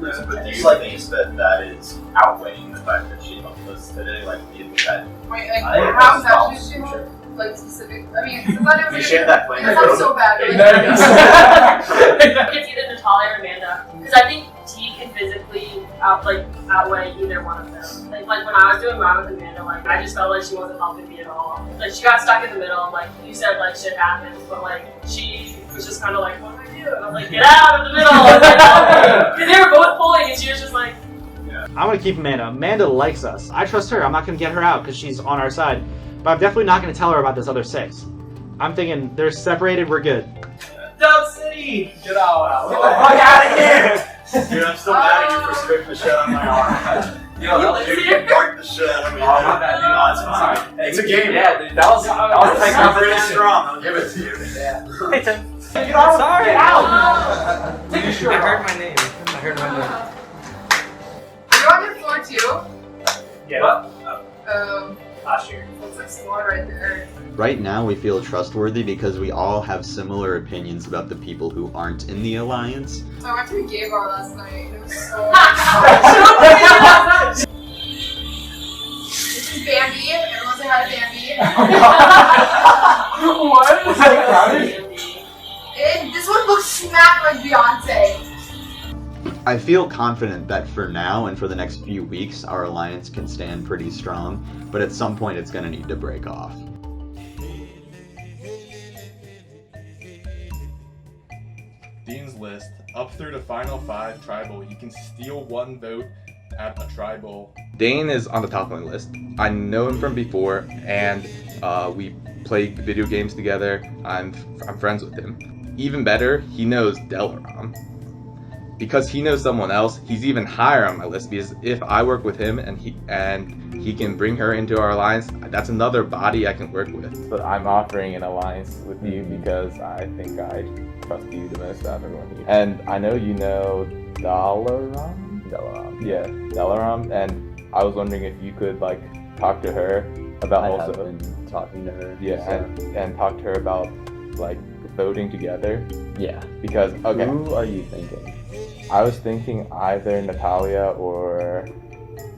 Yeah, but do you think that is outweighing the fact that she helped us today? Like, do you think that? Wait, I like think how's that's that all- just like specific? I mean, I thought it was You shared that plan. It sounds so bad. It's either Natalia or Amanda. Because I think T can physically outweigh either one of them. Like when I was doing mine with Amanda, like I just felt like she wasn't helping me at all. Like she got stuck in the middle. Like you said, like shit happens, but like she was just kind of like, what do I do? And I was like, get out of the middle. Because they were both pulling, and she was just like. I'm gonna keep Amanda. Amanda likes us. I trust her. I'm not gonna get her out because she's on our side. But I'm definitely not gonna tell her about this other 6. I'm thinking they're separated. We're good. Dub City! Get out. Get the fuck out of here! Dude, I'm still mad at you for scraping the shit on my arm. Yo, Dude, you marked the shit out of me. Oh, my bad, dude. No, it's fine. It's a game. Yeah, dude, that was I'm pretty strong. I'll give it to you. Yeah. Hey, Tim. Get out! Sorry! Get out! Take a shot. I heard my name. You're on your floor too? Yeah. Last year. That's like floor right there. Right now, we feel trustworthy because we all have similar opinions about the people who aren't in the alliance. So I went to a gay bar last night. It was so This is Bambi. Everyone say hi to Bambi. What? Was that crowded? This one looks smack like Beyonce. I feel confident that for now and for the next few weeks, our alliance can stand pretty strong, but at some point it's going to need to break off. Dean's List, up through the final 5 tribal, you can steal 1 vote at a tribal. Dane is on the top of my list. I know him from before, and we play video games together. I'm friends with him. Even better, he knows Delaram. Because he knows someone else, he's even higher on my list, because if I work with him and he can bring her into our alliance, that's another body I can work with. But I'm offering an alliance with you because I think I trust you the most out of everyone here. And I know you know Delaram? Yeah, Delaram. And I was wondering if you could like talk to her about I also have been talking to her. Yeah, and talk to her about like voting together. Yeah. Because okay. Who are you thinking? I was thinking either Natalia or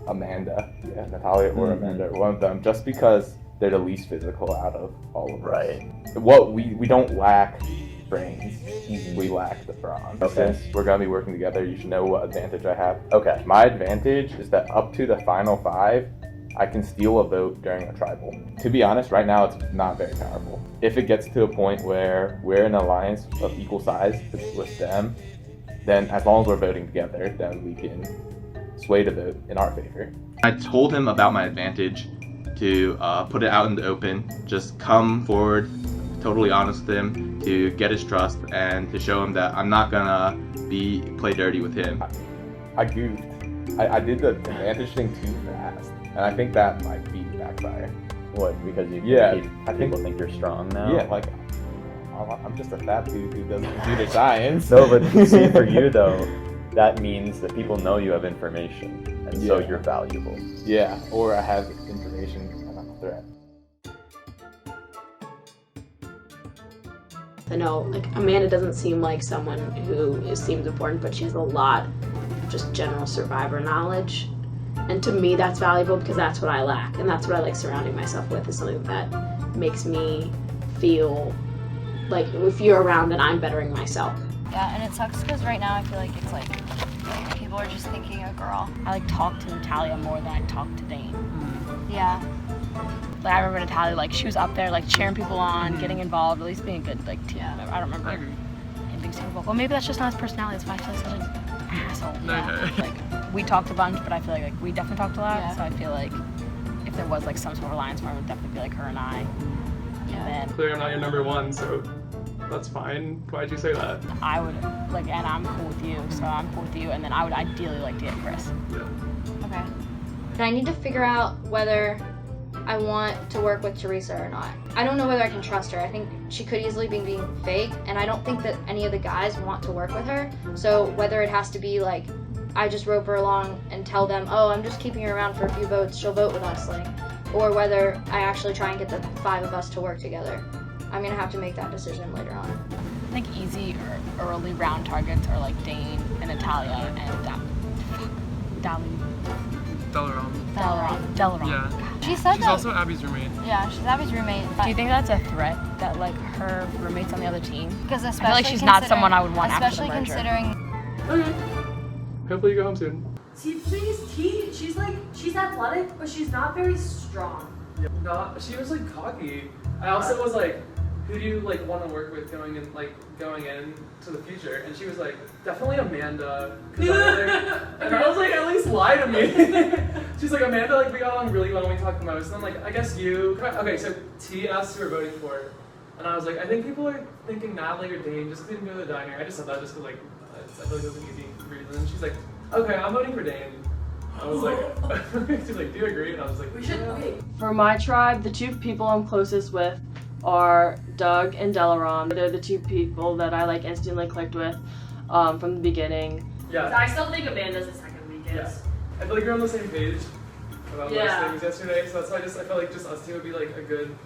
Amanda. Yeah, Natalia or Amanda, one of them, just because they're the least physical out of all of us. Right. What we don't lack brains, we lack the brawn. Okay. Since we're gonna be working together, you should know what advantage I have. Okay. My advantage is that up to the final 5, I can steal a vote during a tribal. To be honest, right now it's not very powerful. If it gets to a point where we're in an alliance of equal size with them, then as long as we're voting together, then we can sway the vote in our favor. I told him about my advantage to put it out in the open, just come forward, totally honest with him, to get his trust and to show him that I'm not gonna play dirty with him. I goofed. I did the advantage thing too fast, and I think that might be backfire. What? Because you people think you're strong now? Yeah, like I'm just a fat dude who does computer science. No, but see, for you though, that means that people know you have information, and so you're valuable. Yeah, or I have information and I'm a threat. I know, like, Amanda doesn't seem like someone who seems important, but she has a lot of just general survivor knowledge. And to me, that's valuable because that's what I lack. And that's what I like surrounding myself with, is something that makes me feel like if you're around, then I'm bettering myself. Yeah, and it sucks because right now I feel like it's like people are just thinking a girl. I like talk to Natalia more than I talk to Dane. Yeah. Like I remember Natalia, like she was up there like cheering people on, getting involved, at least being a good like team member. I don't remember him being super vocal. Well, maybe that's just not his personality. That's why I feel like such an asshole. Like we talked a bunch, but I feel like we definitely talked a lot. Yeah. So I feel like if there was like some sort of alliance, it would definitely be like her and I. Yeah. And then Clearly I'm not your number 1, so that's fine. Why'd you say that? I would like, and I'm cool with you, so I'm cool with you, and then I would ideally like to get Chris. Yeah. Okay. And I need to figure out whether I want to work with Teresa or not. I don't know whether I can trust her. I think she could easily be being fake, and I don't think that any of the guys want to work with her. So whether it has to be like, I just rope her along and tell them, oh, I'm just keeping her around for a few votes, she'll vote with us, like, or whether I actually try and get the 5 of us to work together. I'm gonna have to make that decision later on. I think easy or early round targets are like Dane and Natalia and Delaram. Yeah. She said She's that. also Abby's roommate. Yeah, she's Abby's roommate. Do you think that's a threat that like her roommates on the other team? Because I feel like she's not someone I would want after the merger. Okay. Hopefully you go home soon. See, the thing is, she's athletic, but she's not very strong. No, she was like cocky. I also was like, who do you like want to work with going in to the future? And she was like, definitely Amanda. And I was like, at least lie to me. She's like, Amanda, like we got along really well when we talked the most. And I'm like, I guess you. Okay, so T asked who we're voting for. And I was like, I think people are thinking Natalie or Dane just because they didn't go to the diner. I just said that just because, like, I feel like it was an easy reason. And she's like, okay, I'm voting for Dane. I was like, she's like, do you agree? And I was like, we should wait. For my tribe, the two people I'm closest with are Doug and Delaram. They're the two people that I like instantly clicked with from the beginning. Yeah. I still think Amanda's the second weakest. Yeah. I feel like we're on the same page about most things yesterday, so that's why I felt like just us two would be like a good,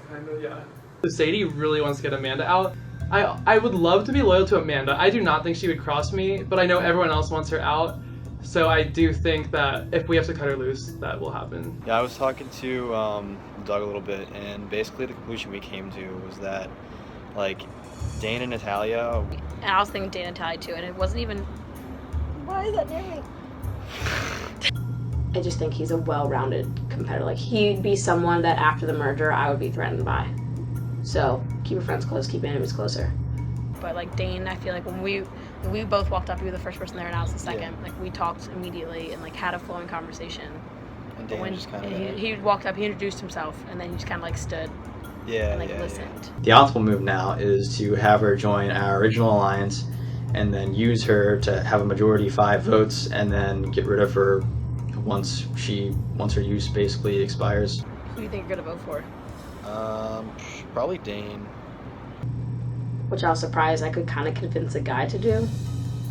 kind of, yeah. Sadie really wants to get Amanda out. I would love to be loyal to Amanda. I do not think she would cross me, but I know everyone else wants her out. So I do think that if we have to cut her loose, that will happen. Yeah, I was talking to Doug a little bit, and basically the conclusion we came to was that, like, Dane and Natalia. And I was thinking Dane and Natalia too, and it wasn't even. Why is that near me? I just think he's a well-rounded competitor. Like, he'd be someone that after the merger I would be threatened by. So keep your friends close, keep your enemies closer. But like Dane, I feel like when we both walked up, you were the first person there and I was the second. Yeah. Like we talked immediately and like had a flowing conversation. And But Dane when just kind of. he walked up, he introduced himself, and then he just kind of like stood Yeah. and like listened. The optimal move now is to have her join our original alliance and then use her to have a majority 5 votes and then get rid of her once her use basically expires. Who do you think you're gonna vote for? Probably Dane. Which I was surprised I could kind of convince a guy to do.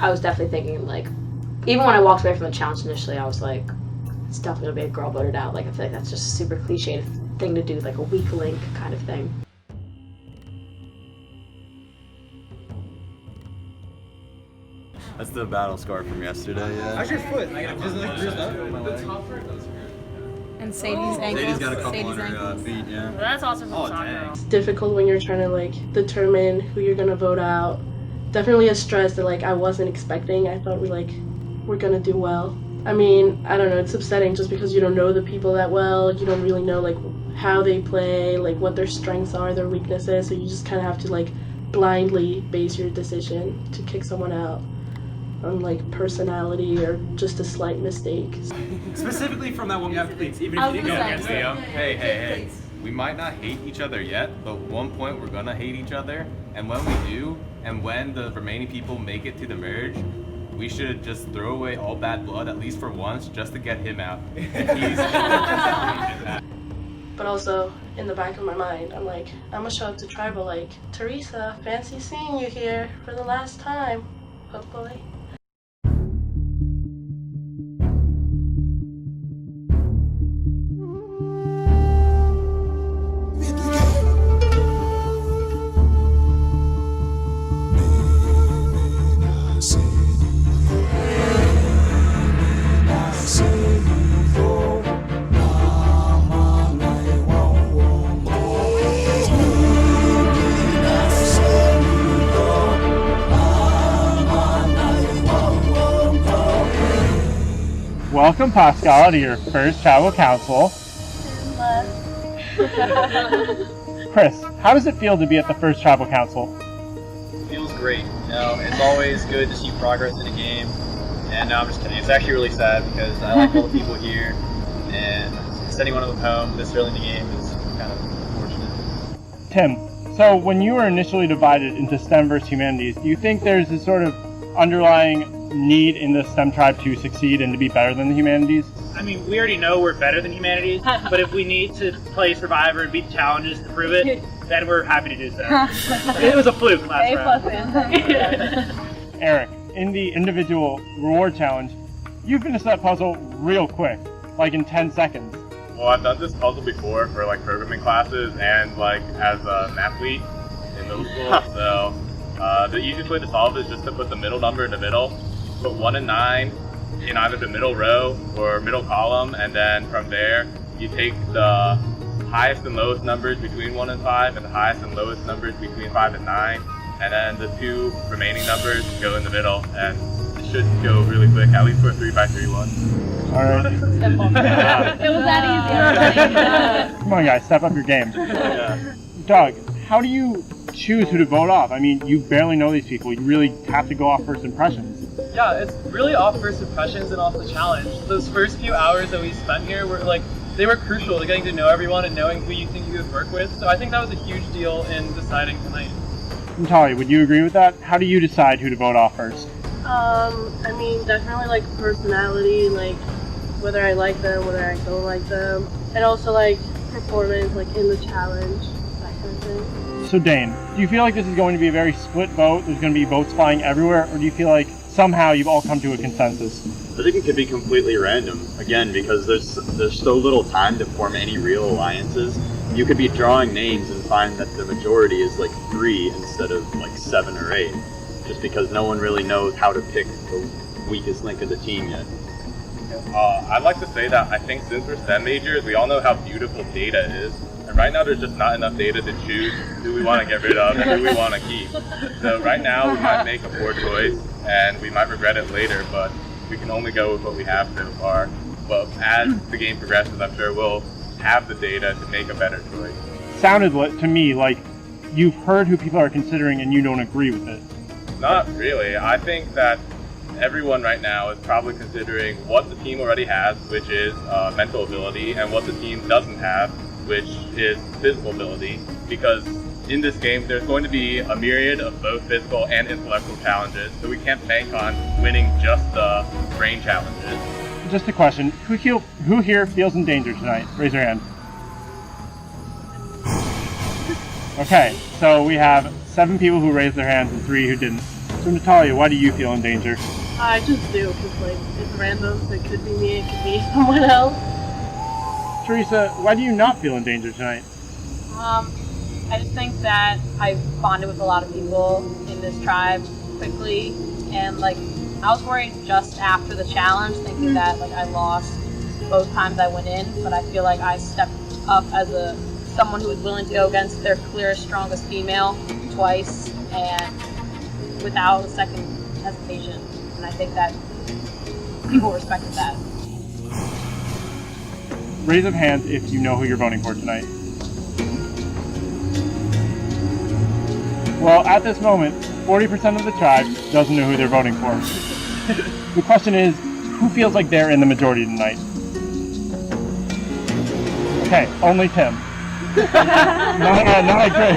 I was definitely thinking, like, even when I walked away from the challenge initially, I was like, it's definitely gonna be a girl voted out. Like, I feel like that's just a super cliche thing to do, like a weak link kind of thing. That's the battle scar from yesterday, yeah. How's your foot? I got The top part does hurt. And Sadie's ankles. Sadie's got a couple Sadie's on her ankles. feet, yeah. Well, that's awesome from soccer. dang. It's difficult when you're trying to like determine who you're gonna vote out. Definitely a stress that like I wasn't expecting. I thought we're gonna do well. I mean, I don't know, it's upsetting just because you don't know the people that well. You don't really know like how they play, like what their strengths are, their weaknesses. So you just kind of have to like blindly base your decision to kick someone out on like personality or just a slight mistake. Specifically from that one guy, please. Even I if you was didn't go gonna against say. Leo. Hey. We might not hate each other yet, but at one point we're gonna hate each other. And when we do, and when the remaining people make it to the merge, we should just throw away all bad blood, at least for once, just to get him out. But also in the back of my mind, I'm like, I'm gonna show up to tribal like, Teresa, fancy seeing you here for the last time, hopefully. Welcome, Pascal, to your first tribal council. Chris, how does it feel to be at the first tribal council? Feels great. You know, it's always good to see progress in a game. And no, I'm just kidding. It's actually really sad because I like all the people here, and sending one of them home this early in the game is kind of unfortunate. Tim, so when you were initially divided into STEM versus Humanities, do you think there's a sort of underlying need in the STEM tribe to succeed and to be better than the Humanities? I mean, we already know we're better than Humanities, but if we need to play Survivor and beat the challenges to prove it, then we're happy to do so. It was a fluke last round. Eric, in the individual reward challenge, you finished that puzzle real quick, like in 10 seconds. Well, I've done this puzzle before for like programming classes and like as an athlete in middle school. So the easiest way to solve it is just to put the middle number in the middle, put 1 and 9 in either the middle row or middle column, and then from there you take the highest and lowest numbers between 1 and 5 and the highest and lowest numbers between 5 and 9, and then the 2 remaining numbers go in the middle, and it should go really quick, at least for a 3x3 one. Alright. Simple. It was that easy. Come on guys, step up your game. Yeah. Doug, how do you choose who to vote off? I mean, you barely know these people. You really have to go off first impressions. Yeah, it's really off first impressions and off the challenge. Those first few hours that we spent here were like they were crucial to getting to know everyone and knowing who you think you would work with. So I think that was a huge deal in deciding tonight. Natalia, would you agree with that? How do you decide who to vote off first? I mean, definitely like personality, like whether I like them, whether I don't like them, and also like performance, like in the challenge, that kind of thing. So Dane, do you feel like this is going to be a very split vote? There's going to be votes flying everywhere, or do you feel like somehow you've all come to a consensus? I think it could be completely random, again, because there's so little time to form any real alliances. You could be drawing names and find that the majority is like 3 instead of like 7 or 8, just because no one really knows how to pick the weakest link of the team yet. I'd like to say that I think since we're STEM majors, we all know how beautiful data is. And right now there's just not enough data to choose who we want to get rid of and who we want to keep. So right now we might make a poor choice and we might regret it later, but we can only go with what we have so far. But as the game progresses, I'm sure we'll have the data to make a better choice. Sounded to me like you've heard who people are considering and you don't agree with it. Not really. I think that everyone right now is probably considering what the team already has, which is mental ability, and what the team doesn't have, which is physical ability, because in this game there's going to be a myriad of both physical and intellectual challenges, so we can't bank on winning just the brain challenges. Just a question, who here feels in danger tonight? Raise your hand. Okay, so we have 7 people who raised their hands and 3 who didn't. So Natalia, why do you feel in danger? I just do, because like it's random, so it could be me, it could be someone else. Teresa, why do you not feel in danger tonight? I just think that I bonded with a lot of people in this tribe quickly, and like I was worried just after the challenge, thinking that like I lost both times I went in, but I feel like I stepped up as someone who was willing to go against their clearest, strongest female twice, and without a second hesitation. And I think that people respected that. Raise of hands if you know who you're voting for tonight. Well, at this moment, 40% of the tribe doesn't know who they're voting for. The question is, who feels like they're in the majority tonight? Okay, only Tim. not great.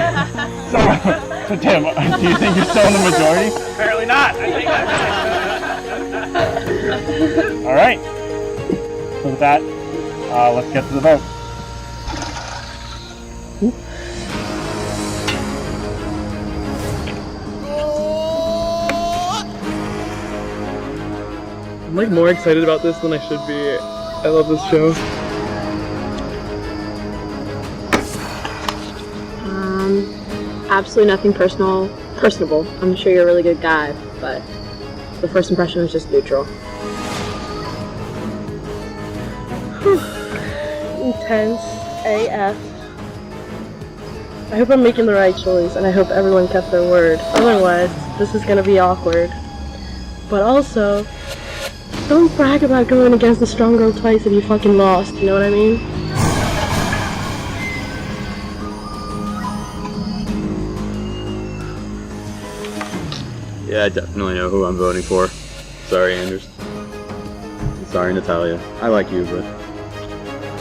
So Tim, do you think you're still in the majority? Apparently not. I think All right. So with that, let's get to the vote. I'm like more excited about this than I should be. I love this show. Absolutely nothing personable. I'm sure you're a really good guy, but the first impression was just neutral. Intense AF. I hope I'm making the right choice, and I hope everyone kept their word. Otherwise, this is gonna be awkward. But also, don't brag about going against the strong girl twice if you fucking lost, you know what I mean? Yeah, I definitely know who I'm voting for. Sorry, Anders. Sorry, Natalia. I like you, but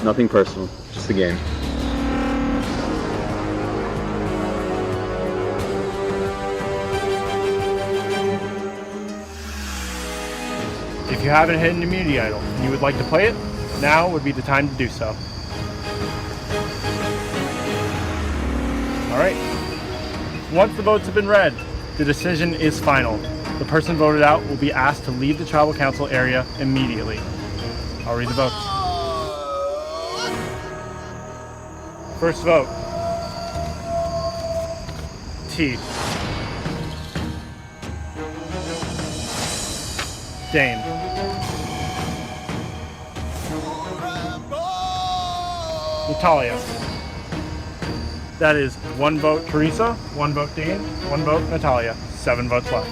nothing personal. Just a game. If you haven't hit an immunity idol and you would like to play it, now would be the time to do so. Alright. Once the votes have been read, the decision is final. The person voted out will be asked to leave the tribal council area immediately. I'll read the votes. First vote. T. Dane. Natalia. That is 1 vote Teresa, 1 vote Dane, 1 vote Natalia. 7 votes left.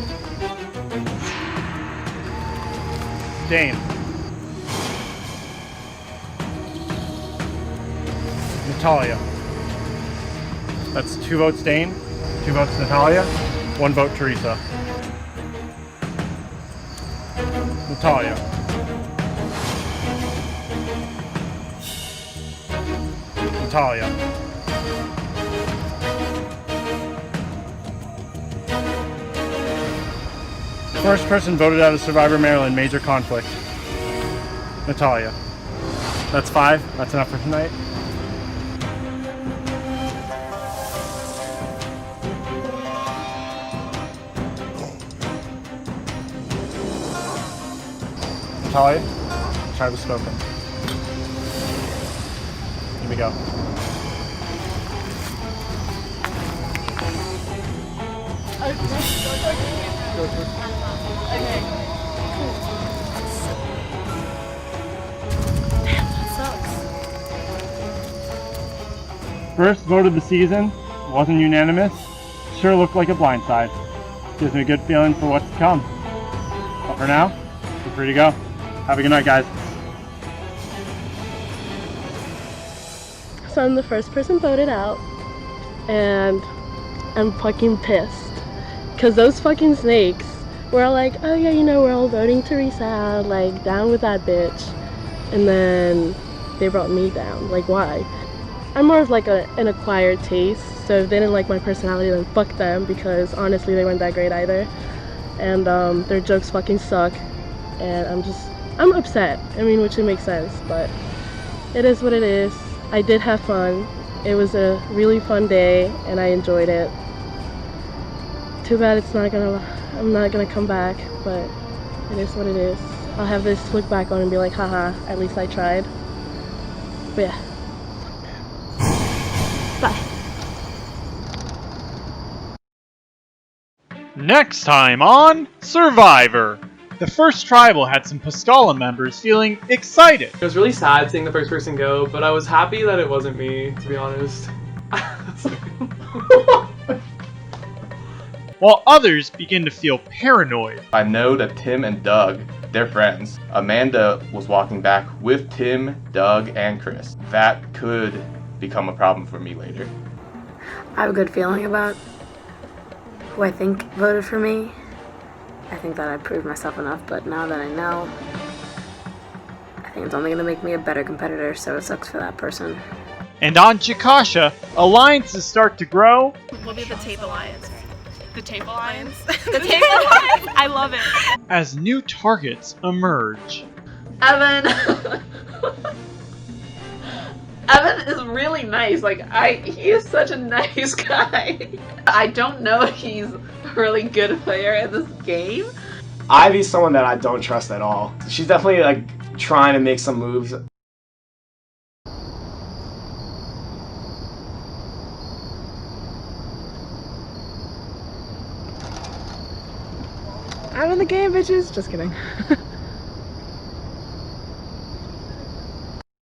Dane. Natalia. That's 2 votes Dane, 2 votes Natalia, 1 vote Teresa. Natalia. Natalia. First person voted out of Survivor Maryland, major conflict. Natalia. That's 5. That's enough for tonight. Natalia, tribe was spoken. Here we go. Okay. Damn, that sucks. First vote of the season, wasn't unanimous, sure looked like a blindside. Gives me a good feeling for what's to come. But for now, you're free to go. Have a good night, guys. So I'm the first person voted out, and I'm fucking pissed. Because those fucking snakes were all like, oh yeah, you know, we're all voting Teresa out, like, down with that bitch. And then they brought me down. Like, why? I'm more of like an acquired taste, so if they didn't like my personality, then fuck them, because honestly, they weren't that great either. And their jokes fucking suck, and I'm upset. I mean, which it makes sense, but it is what it is. I did have fun. It was a really fun day, and I enjoyed it. Too bad I'm not gonna come back, but it is what it is. I'll have this to look back on and be like, haha, at least I tried. But yeah. Bye. Next time on Survivor. The first tribal had some Pascala members feeling excited. It was really sad seeing the first person go, but I was happy that it wasn't me, to be honest. While others begin to feel paranoid. I know that Tim and Doug, they're friends. Amanda was walking back with Tim, Doug, and Chris. That could become a problem for me later. I have a good feeling about who I think voted for me. I think that I proved myself enough, but now that I know, I think it's only going to make me a better competitor, so it sucks for that person. And on Chickasha, alliances start to grow. We'll be the Tape Alliance. The Tape Alliance? The Tape Alliance! I love it. As new targets emerge. Evan! Evan is really nice. Like, he is such a nice guy. I don't know if he's a really good player in this game. Ivy's someone that I don't trust at all. She's definitely like trying to make some moves. I'm in the game, bitches. Just kidding.